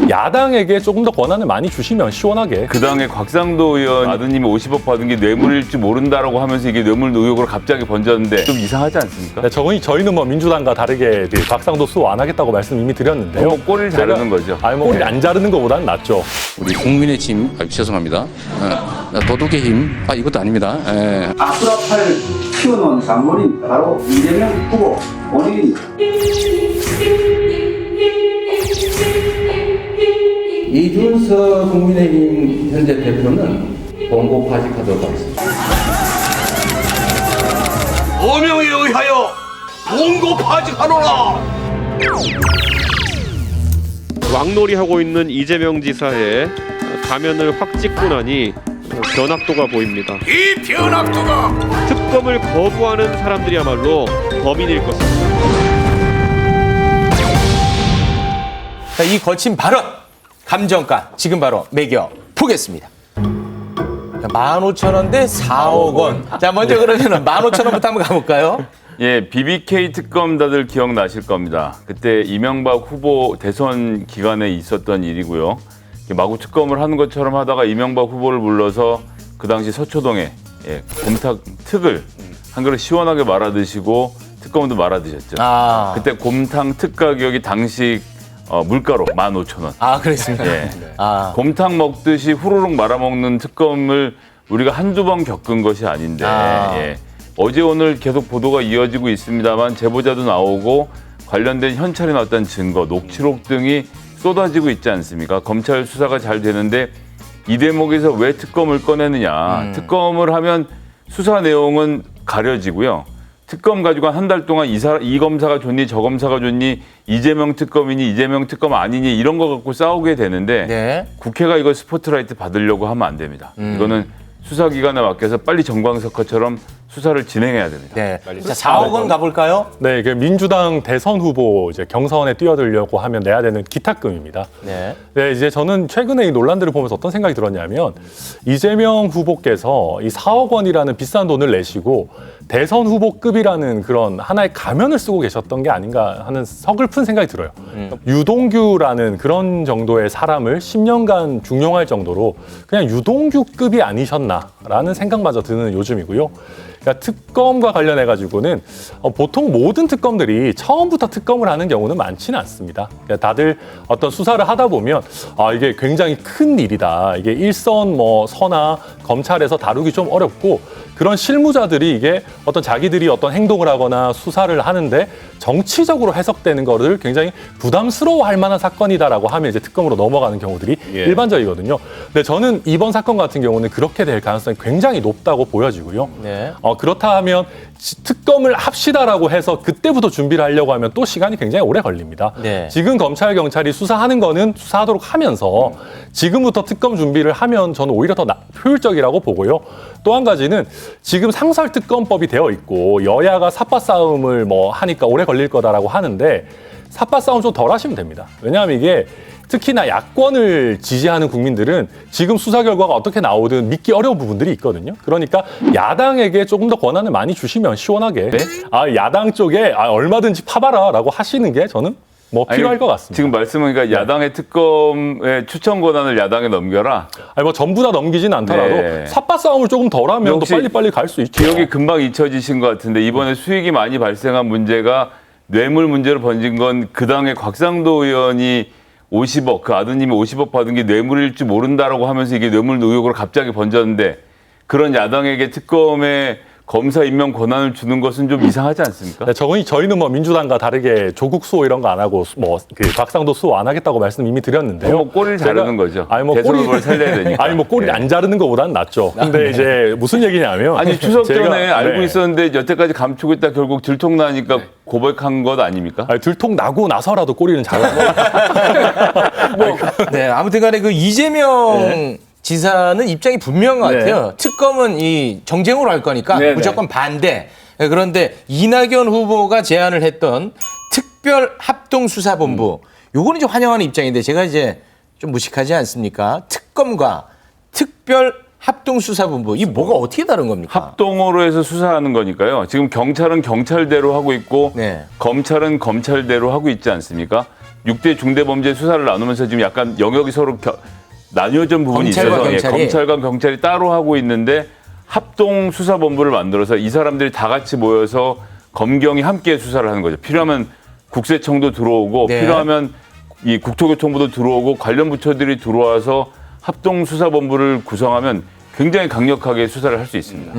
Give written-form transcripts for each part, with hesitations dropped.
야당에게 조금 더 권한을 많이 주시면 시원하게. 그 당에 곽상도 의원 아드님이 50억 받은 게 뇌물일 줄 모른다라고 하면서 이게 뇌물 의혹으로 갑자기 번졌는데 좀 이상하지 않습니까? 네, 저희는 뭐 민주당과 다르게 곽상도 수호 안 하겠다고 말씀 이미 드렸는데요. 꼬리를 자르는 거죠. 아니 뭐 꼬리 안 자르는 것보다는 낫죠. 우리 국민의힘 죄송합니다. 도둑의 힘 이것도 아닙니다. 악수라팔 키워놓은 상물이 바로 이재명 후보 본인입니다. 이준석 국민의힘 현재 대표는 봉고파직하도록 하겠습니다. 어명에 의하여 봉고파직하노라. 왕놀이하고 있는 이재명 지사의 가면을 확 찍고 나니 변학도가 보입니다. 이 변학도가 특검을 거부하는 사람들이야말로 범인일 것입니다. 자, 이 거친 발언, 감정가 지금 바로 매겨 보겠습니다. 15,000원 대 4억 원. 자, 먼저 그러면은 15,000원부터 한번 가볼까요? 예, BBK 특검 다들 기억나실 겁니다. 그때 이명박 후보 대선 기간에 있었던 일이고요. 마구 특검을 하는 것처럼 하다가 이명박 후보를 불러서 그 당시 서초동에 곰탕 특을 한 그릇 시원하게 말아 드시고 특검도 말아 드셨죠. 그때 곰탕 특 가격이 당시 물가로 15,000원. 아, 그랬습니다. 예. 곰탕 먹듯이 후루룩 말아먹는 특검을 우리가 한두 번 겪은 것이 아닌데 예. 어제 오늘 계속 보도가 이어지고 있습니다만 제보자도 나오고 관련된 현찰이나 어떤 증거, 녹취록 등이 쏟아지고 있지 않습니까? 검찰 수사가 잘 되는데 이 대목에서 왜 특검을 꺼내느냐. 특검을 하면 수사 내용은 가려지고요. 특검 가지고 한 달 동안 이 검사가 좋니 저 검사가 좋니 이재명 특검이니 이재명 특검 아니니 이런 거 갖고 싸우게 되는데 네. 국회가 이거 스포트라이트 받으려고 하면 안 됩니다. 이거는 수사기관에 맡겨서 빨리 정광석화처럼 수사를 진행해야 됩니다. 네. 자, 4억 원 가볼까요? 네, 민주당 대선 후보 경선에 뛰어들려고 하면 내야 되는 기탁금입니다. 네. 네, 이제 저는 최근에 이 논란들을 보면서 어떤 생각이 들었냐면 이재명 후보께서 이 4억 원이라는 비싼 돈을 내시고 대선 후보급이라는 그런 하나의 가면을 쓰고 계셨던 게 아닌가 하는 서글픈 생각이 들어요. 유동규라는 그런 정도의 사람을 10년간 중용할 정도로 그냥 유동규급이 아니셨나라는 생각마저 드는 요즘이고요. 그러니까 특검과 관련해 가지고는 보통 모든 특검들이 처음부터 특검을 하는 경우는 많지는 않습니다. 그러니까 다들 어떤 수사를 하다 보면 이게 굉장히 큰 일이다. 이게 일선 서나 검찰에서 다루기 좀 어렵고 그런 실무자들이 이게 어떤 자기들이 어떤 행동을 하거나 수사를 하는데 정치적으로 해석되는 거를 굉장히 부담스러워할 만한 사건이다라고 하면 이제 특검으로 넘어가는 경우들이 일반적이거든요. 근데 저는 이번 사건 같은 경우는 그렇게 될 가능성이 굉장히 높다고 보여지고요. 네. 그렇다 하면 특검을 합시다라고 해서 그때부터 준비를 하려고 하면 또 시간이 굉장히 오래 걸립니다. 네. 지금 검찰, 경찰이 수사하는 거는 수사하도록 하면서 지금부터 특검 준비를 하면 저는 오히려 더 효율적이라고 보고요. 또 한 가지는 지금 상설특검법이 되어 있고 여야가 삿바 싸움을 하니까 오래 걸릴 거다라고 하는데 삿바 싸움 좀 덜 하시면 됩니다. 왜냐하면 이게 특히나 야권을 지지하는 국민들은 지금 수사 결과가 어떻게 나오든 믿기 어려운 부분들이 있거든요. 그러니까 야당에게 조금 더 권한을 많이 주시면 시원하게 야당 쪽에 얼마든지 파봐라라고 하시는 게 저는 필요할 것 같습니다. 지금 말씀은 그러니까 야당의 특검의 추천 권한을 야당에 넘겨라. 전부 다 넘기진 않더라도 삿바 싸움을 조금 덜 하면 더 빨리빨리 갈 수 있죠. 기억이 금방 잊혀지신 것 같은데 이번에 수익이 많이 발생한 문제가 뇌물 문제로 번진 건 그 당의 곽상도 의원이 50억, 그 아드님이 50억 받은 게 뇌물일 줄 모른다라고 하면서 이게 뇌물 의혹으로 갑자기 번졌는데 그런 야당에게 특검에 검사 임명 권한을 주는 것은 좀 이상하지 않습니까? 네, 저희는 민주당과 다르게 조국 수호 이런 거 안 하고 곽상도 수호 안 하겠다고 말씀 이미 드렸는데요. 꼬리를 자르는 거죠. 꼬리를 살려야 되니까. 꼬리를 안 자르는 것보다는 낫죠. 근데 이제 무슨 얘기냐면 추석 전에 알고 있었는데 여태까지 감추고 있다 결국 들통나니까 고백한 것 아닙니까? 들통 나고 나서라도 꼬리는 잘라서. 네, 아무튼간에 그 이재명 지사는 입장이 분명한 것 같아요. 특검은 이 정쟁으로 할 거니까 무조건 반대. 그런데 이낙연 후보가 제안을 했던 특별합동수사본부, 요거는 이제 환영하는 입장인데 제가 이제 좀 무식하지 않습니까? 특검과 특별합동수사본부, 이 뭐가 어떻게 다른 겁니까? 합동으로 해서 수사하는 거니까요. 지금 경찰은 경찰대로 하고 있고 검찰은 검찰대로 하고 있지 않습니까? 6대 중대범죄 수사를 나누면서 지금 약간 영역이 서로 나뉘어진 부분이 검찰과 있어서 경찰이. 검찰과 경찰이 따로 하고 있는데 합동 수사본부를 만들어서 이 사람들이 다 같이 모여서 검경이 함께 수사를 하는 거죠. 필요하면 국세청도 들어오고 네. 필요하면 이 국토교통부도 들어오고 관련 부처들이 들어와서 합동 수사본부를 구성하면 굉장히 강력하게 수사를 할 수 있습니다.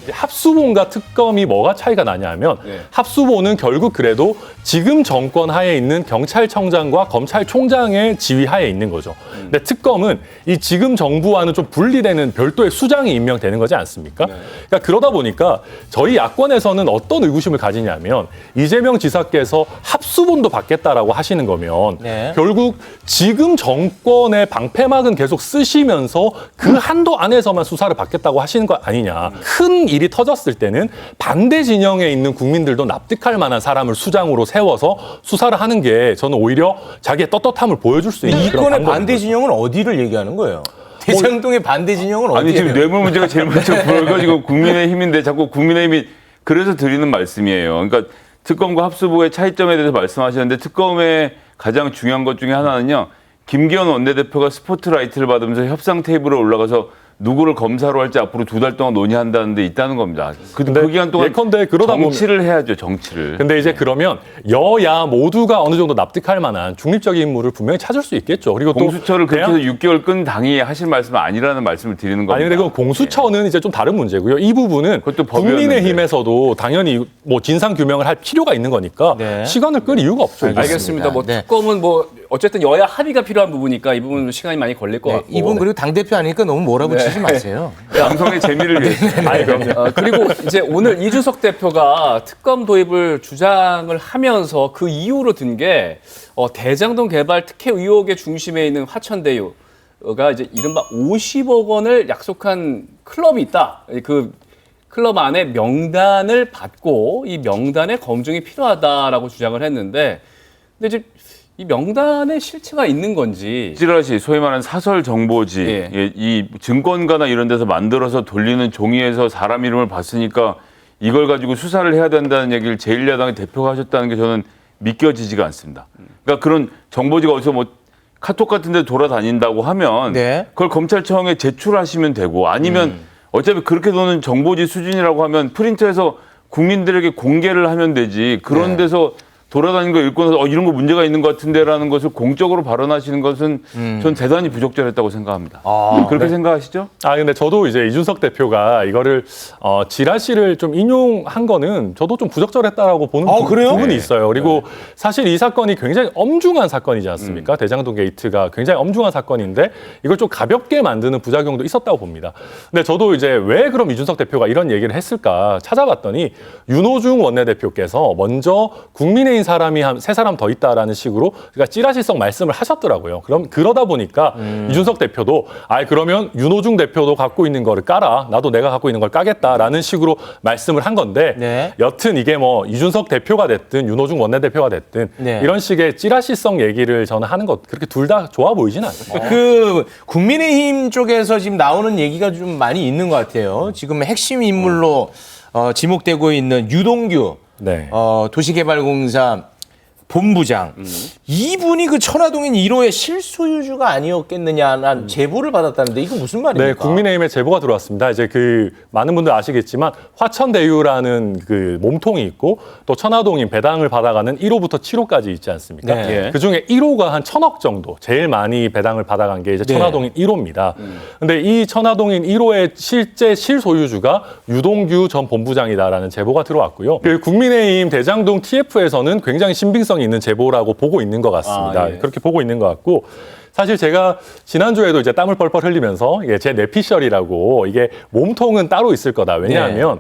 이제 합수본과 특검이 뭐가 차이가 나냐면 합수본은 결국 그래도 지금 정권 하에 있는 경찰청장과 검찰총장의 지휘 하에 있는 거죠. 근데 특검은 이 지금 정부와는 좀 분리되는 별도의 수장이 임명되는 거지 않습니까? 그러니까 그러다 보니까 저희 야권에서는 어떤 의구심을 가지냐면 이재명 지사께서 합수본도 받겠다라고 하시는 거면 네. 결국 지금 정권의 방패막은 계속 쓰시면서 그 한도 안에서만 수사를 받겠다고 하시는 거 아니냐. 큰 일이 터졌을 때는 반대 진영에 있는 국민들도 납득할 만한 사람을 수장으로 세워서 수사를 하는 게 저는 오히려 자기의 떳떳함을 보여줄 수 있는 이 그런 건의 방법인 반대 거죠. 진영은 어디를 얘기하는 거예요? 대장동의 반대 진영은 어디예요? 아니 지금 뇌물 문제가 제일 먼저 불거지고 국민의힘인데 자꾸 국민의힘이 그래서 드리는 말씀이에요. 그러니까 특검과 합수부의 차이점에 대해서 말씀하셨는데 특검의 가장 중요한 것 중에 하나는요. 김기현 원내대표가 스포트라이트를 받으면서 협상 테이블에 올라가서 누구를 검사로 할지 앞으로 2달 동안 논의한다는 데 있다는 겁니다. 그 기간 동안 예컨대 그러다 정치를 해야죠. 정치를. 근데 이제 그러면 여야 모두가 어느 정도 납득할 만한 중립적인 인물을 분명히 찾을 수 있겠죠. 그리고 또 공수처를 그렇게 해서 6개월 끈 당이 하실 말씀은 아니라는 말씀을 드리는 겁니다. 아니 근데 그 공수처는 이제 좀 다른 문제고요. 이 부분은 그것도 법이었는데. 국민의힘에서도 당연히 뭐 진상 규명을 할 필요가 있는 거니까 네. 시간을 끌 이유가 없죠. 알겠습니다. 뭐 네. 특검은 뭐 어쨌든 여야 합의가 필요한 부분이니까 이 부분은 시간이 많이 걸릴 것 같고. 이분 그리고 당대표 아니니까 너무 몰아붙이지 마세요. 방송의 재미를 위해서. 아니 그럼요. 그리고 이제 오늘 이준석 대표가 특검 도입을 주장을 하면서 그 이유로 든 게 대장동 개발 특혜 의혹의 중심에 있는 화천대유가 이제 이른바 50억 원을 약속한 클럽이 있다. 그 클럽 안에 명단을 받고 이 명단의 검증이 필요하다라고 주장을 했는데 근데 이제 이 명단에 실체가 있는 건지 찌라시 소위 말하는 사설 정보지 예. 예, 이 증권가나 이런 데서 만들어서 돌리는 종이에서 사람 이름을 봤으니까 이걸 가지고 수사를 해야 된다는 얘기를 제1야당의 대표가 하셨다는 게 저는 믿겨지지가 않습니다. 그러니까 그런 정보지가 어디서 뭐 카톡 같은 데 돌아다닌다고 하면 네. 그걸 검찰청에 제출하시면 되고 아니면 어차피 그렇게 도는 정보지 수준이라고 하면 프린트해서 국민들에게 공개를 하면 되지 그런 네. 데서 돌아다니는 거 읽고 나서 이런 거 문제가 있는 것 같은데라는 것을 공적으로 발언하시는 것은 전 대단히 부적절했다고 생각합니다. 그렇게 생각하시죠? 아 근데 저도 이제 이준석 대표가 이거를 지라시를 좀 인용한 거는 저도 좀 부적절했다라고 보는 그래요? 부분이 네. 있어요. 그리고 사실 이 사건이 굉장히 엄중한 사건이지 않습니까? 대장동 게이트가 굉장히 엄중한 사건인데 이걸 좀 가볍게 만드는 부작용도 있었다고 봅니다. 근데 저도 이제 왜 그럼 이준석 대표가 이런 얘기를 했을까 찾아봤더니 윤호중 원내대표께서 먼저 국민의힘 사람이 한 3사람 더 있다라는 식으로 그러니까 찌라시성 말씀을 하셨더라고요. 그럼 그러다 보니까 이준석 대표도 그러면 윤호중 대표도 갖고 있는 거를 까라. 나도 내가 갖고 있는 걸 까겠다라는 식으로 말씀을 한 건데 네. 여튼 이게 뭐 이준석 대표가 됐든 윤호중 원내대표가 됐든 네. 이런 식의 찌라시성 얘기를 저는 하는 것 그렇게 둘 다 좋아 보이진 않아요. 그 국민의힘 쪽에서 지금 나오는 얘기가 좀 많이 있는 것 같아요. 지금 핵심 인물로 지목되고 있는 유동규 네. 도시개발공사 본부장 이분이 그 천화동인 1호의 실소유주가 아니었겠느냐는 제보를 받았다는데 이거 무슨 말입니까? 네, 국민의힘에 제보가 들어왔습니다. 이제 그 많은 분들 아시겠지만 화천대유라는 그 몸통이 있고 또 천화동인 배당을 받아가는 1호부터 7호까지 있지 않습니까? 네. 그 중에 1호가 한 1,000억 정도 제일 많이 배당을 받아간 게 이제 네. 천화동인 1호입니다. 근데 이 천화동인 1호의 실제 실소유주가 유동규 전 본부장이다라는 제보가 들어왔고요. 그 국민의힘 대장동 TF에서는 굉장히 신빙성이 있는 제보라고 보고 있는 것 같습니다. 그렇게 보고 있는 것 같고 사실 제가 지난주에도 이제 땀을 뻘뻘 흘리면서 이게 제 뇌피셜이라고 이게 몸통은 따로 있을 거다. 왜냐하면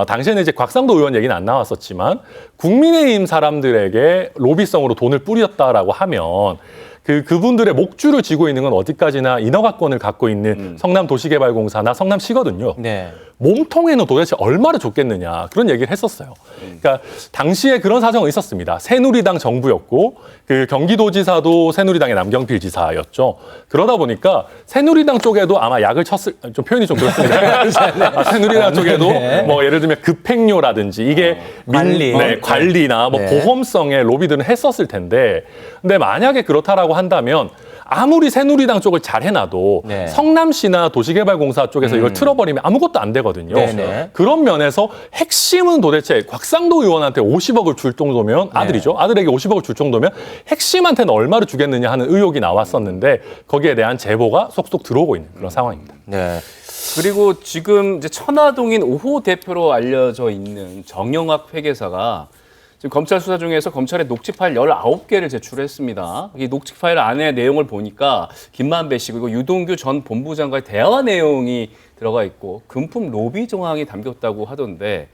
당시에는 이제 곽상도 의원 얘기는 안 나왔었지만 국민의힘 사람들에게 로비성으로 돈을 뿌렸다라고 하면 그분들의 목줄을 쥐고 있는 건 어디까지나 인허가권을 갖고 있는 성남도시개발공사나 성남시거든요. 네. 몸통에는 도대체 얼마를 줬겠느냐 그런 얘기를 했었어요. 그러니까 당시에 그런 사정은 있었습니다. 새누리당 정부였고 그 경기도지사도 새누리당의 남경필 지사였죠. 그러다 보니까 새누리당 쪽에도 아마 약을 쳤을 좀 표현이 좀 그렇습니다. 새누리당 쪽에도 뭐 예를 들면 급행료라든지 이게 관리나 뭐 보험성의 로비들은 했었을 텐데 근데 만약에 그렇다라고 한다면 아무리 새누리당 쪽을 잘 해놔도 성남시나 도시개발공사 쪽에서 이걸 틀어버리면 아무것도 안 되거든요. 그런 면에서 핵심은 도대체 곽상도 의원한테 50억을 줄 정도면 아들이죠. 아들에게 50억을 줄 정도면 핵심한테는 얼마를 주겠느냐 하는 의혹이 나왔었는데 거기에 대한 제보가 속속 들어오고 있는 그런 상황입니다. 네. 그리고 지금 이제 천화동인 5호 대표로 알려져 있는 정영학 회계사가 지금 검찰 수사 중에서 검찰에 녹취 파일 19개를 제출했습니다. 이 녹취 파일 안에 내용을 보니까 김만배 씨 그리고 유동규 전 본부장과의 대화 내용이 들어가 있고 금품 로비 정황이 담겼다고 하던데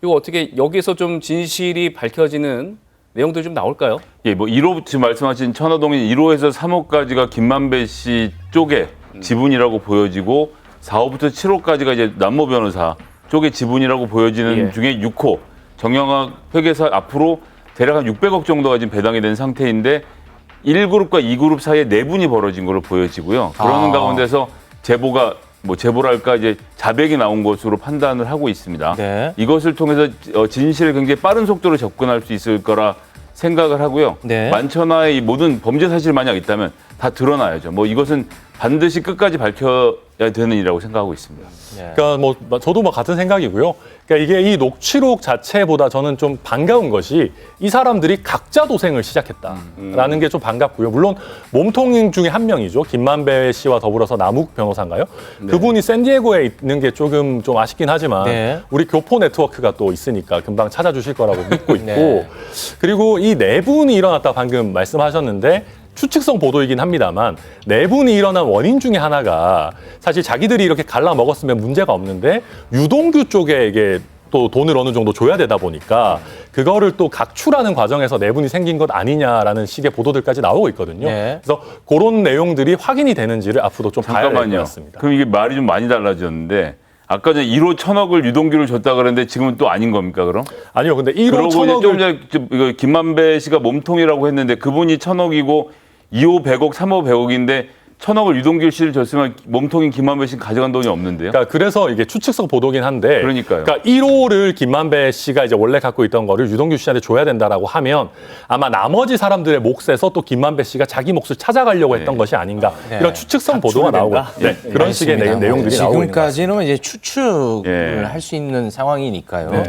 이거 어떻게 여기서 좀 진실이 밝혀지는 내용들이 좀 나올까요? 예, 뭐 1호 지금 말씀하신 천화동인 1호에서 3호까지가 김만배 씨 쪽의 지분이라고 보여지고 4호부터 7호까지가 이제 남모 변호사 쪽의 지분이라고 보여지는 중에 6호 정영학 회계사 앞으로 대략 한 600억 정도가 지금 배당이 된 상태인데 1그룹과 2그룹 사이에 내분이 벌어진 걸로 보여지고요. 그러는 가운데서 제보가 뭐 제보랄까 이제 자백이 나온 것으로 판단을 하고 있습니다. 이것을 통해서 진실에 굉장히 빠른 속도로 접근할 수 있을 거라 생각을 하고요. 만천하의 이 모든 범죄 사실이 만약 있다면 다 드러나야죠. 뭐 이것은 반드시 끝까지 밝혀야 되는 일이라고 생각하고 있습니다. 그러니까 뭐 저도 뭐 같은 생각이고요. 그러니까 이게 이 녹취록 자체보다 저는 좀 반가운 것이 이 사람들이 각자 도생을 시작했다라는 게 좀 반갑고요. 물론 몸통 중에 한 명이죠. 김만배 씨와 더불어서 남욱 변호사인가요? 그분이 샌디에고에 있는 게 조금 좀 아쉽긴 하지만 우리 교포 네트워크가 또 있으니까 금방 찾아주실 거라고 믿고 있고 그리고 이 내분이 일어났다 방금 말씀하셨는데 추측성 보도이긴 합니다만 내분이 일어난 원인 중에 하나가 사실 자기들이 이렇게 갈라 먹었으면 문제가 없는데 유동규 쪽에 이게 또 돈을 어느 정도 줘야 되다 보니까 그거를 또 각출하는 과정에서 내분이 생긴 것 아니냐라는 식의 보도들까지 나오고 있거든요. 그래서 그런 내용들이 확인이 되는지를 앞으로 좀 봐야 될 것 같습니다. 그럼 이게 말이 좀 많이 달라졌는데 아까 전에 1호 1,000억을 유동규를 줬다 그랬는데 지금은 또 아닌 겁니까 그럼? 아니요. 근데 1호 1,000억을 좀 전에 김만배 씨가 몸통이라고 했는데 그분이 1,000억이고 2호 100억, 3호 100억인데 1,000억을 유동규 씨를 줬으면 몸통인 김만배 씨는 가져간 돈이 없는데요. 그러니까 그래서 이게 추측성 보도긴 한데 그러니까요. 그러니까 1호를 김만배 씨가 이제 원래 갖고 있던 거를 유동규 씨한테 줘야 된다라고 하면 아마 나머지 사람들의 몫에서 또 김만배 씨가 자기 몫을 찾아가려고 했던 것이 아닌가 이런 추측성 보도가 나오고 그런 식의 내용들이 나오고 있는 지금까지는 이제 추측을 할 수 있는 상황이니까요.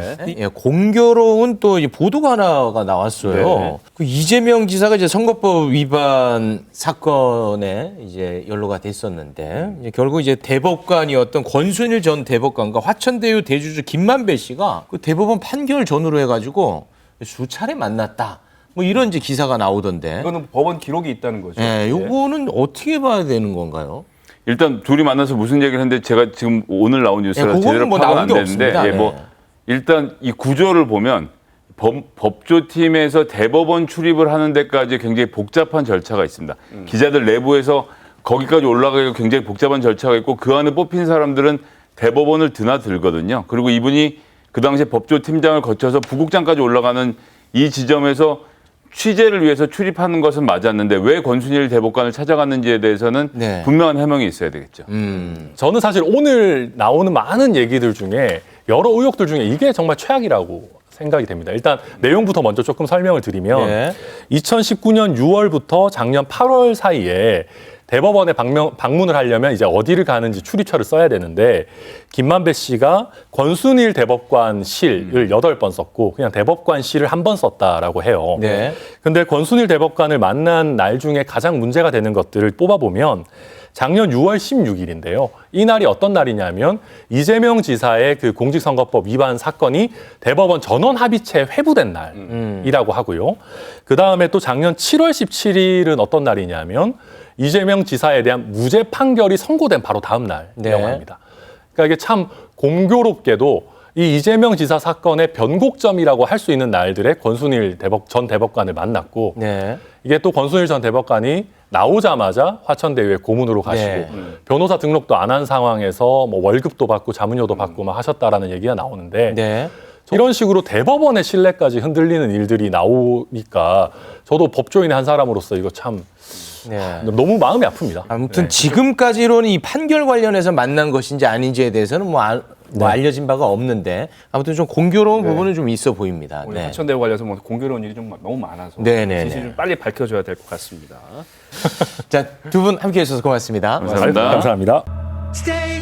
공교로운 또 이제 보도가 하나가 나왔어요. 그 이재명 지사가 이제 선거법 위반 사건에 이제 연루가 됐었는데 이제 결국 이제 대법관이었던 권순일 전 대법관과 화천대유 대주주 김만배 씨가 그 대법원 판결 전후로 해가지고 수차례 만났다. 뭐 이런 이제 기사가 나오던데. 이거는 법원 기록이 있다는 거죠. 요거는 어떻게 봐야 되는 건가요? 일단 둘이 만나서 무슨 얘기를 했는데 제가 지금 오늘 나온 뉴스라 제대로 뭐 파악은 안 되는데 뭐 일단 이 구조를 보면 법조팀에서 대법원 출입을 하는 데까지 굉장히 복잡한 절차가 있습니다. 기자들 내부에서 거기까지 올라가기가 굉장히 복잡한 절차가 있고 그 안에 뽑힌 사람들은 대법원을 드나들거든요. 그리고 이분이 그 당시에 법조팀장을 거쳐서 부국장까지 올라가는 이 지점에서 취재를 위해서 출입하는 것은 맞았는데 왜 권순일 대법관을 찾아갔는지에 대해서는 분명한 해명이 있어야 되겠죠. 저는 사실 오늘 나오는 많은 얘기들 중에 여러 의혹들 중에 이게 정말 최악이라고 생각이 됩니다. 일단 내용부터 먼저 조금 설명을 드리면 2019년 6월부터 작년 8월 사이에 대법원에 방문을 하려면 이제 어디를 가는지 출입처를 써야 되는데 김만배 씨가 권순일 대법관실을 8번 썼고 그냥 대법관실을 1번 썼다라고 해요. 근데 권순일 대법관을 만난 날 중에 가장 문제가 되는 것들을 뽑아보면 작년 6월 16일인데요. 이 날이 어떤 날이냐면 이재명 지사의 그 공직선거법 위반 사건이 대법원 전원 합의체 회부된 날이라고 하고요. 그다음에 또 작년 7월 17일은 어떤 날이냐면 이재명 지사에 대한 무죄 판결이 선고된 바로 다음 날이라고 합니다. 그러니까 이게 참 공교롭게도 이 이재명 지사 사건의 변곡점이라고 할 수 있는 날들에 권순일 전 대법관을 만났고 이게 또 권순일 전 대법관이 나오자마자 화천대유의 고문으로 가시고 네. 변호사 등록도 안 한 상황에서 뭐 월급도 받고 자문료도 받고 막 하셨다라는 얘기가 나오는데 네. 이런 식으로 대법원의 신뢰까지 흔들리는 일들이 나오니까 저도 법조인의 한 사람으로서 이거 참 네. 너무 마음이 아픕니다. 아무튼 지금까지로는 이 판결 관련해서 만난 것인지 아닌지에 대해서는 뭐 알려진 바가 없는데 아무튼 좀 공교로운 부분은 좀 있어 보입니다. 우리 네. 화천대유 관련해서 뭐 공교로운 일이 좀 너무 많아서 네네네. 진실을 좀 빨리 밝혀줘야 될 것 같습니다. 자, 두 분 함께해 주셔서 고맙습니다. 감사합니다. 감사합니다. Stay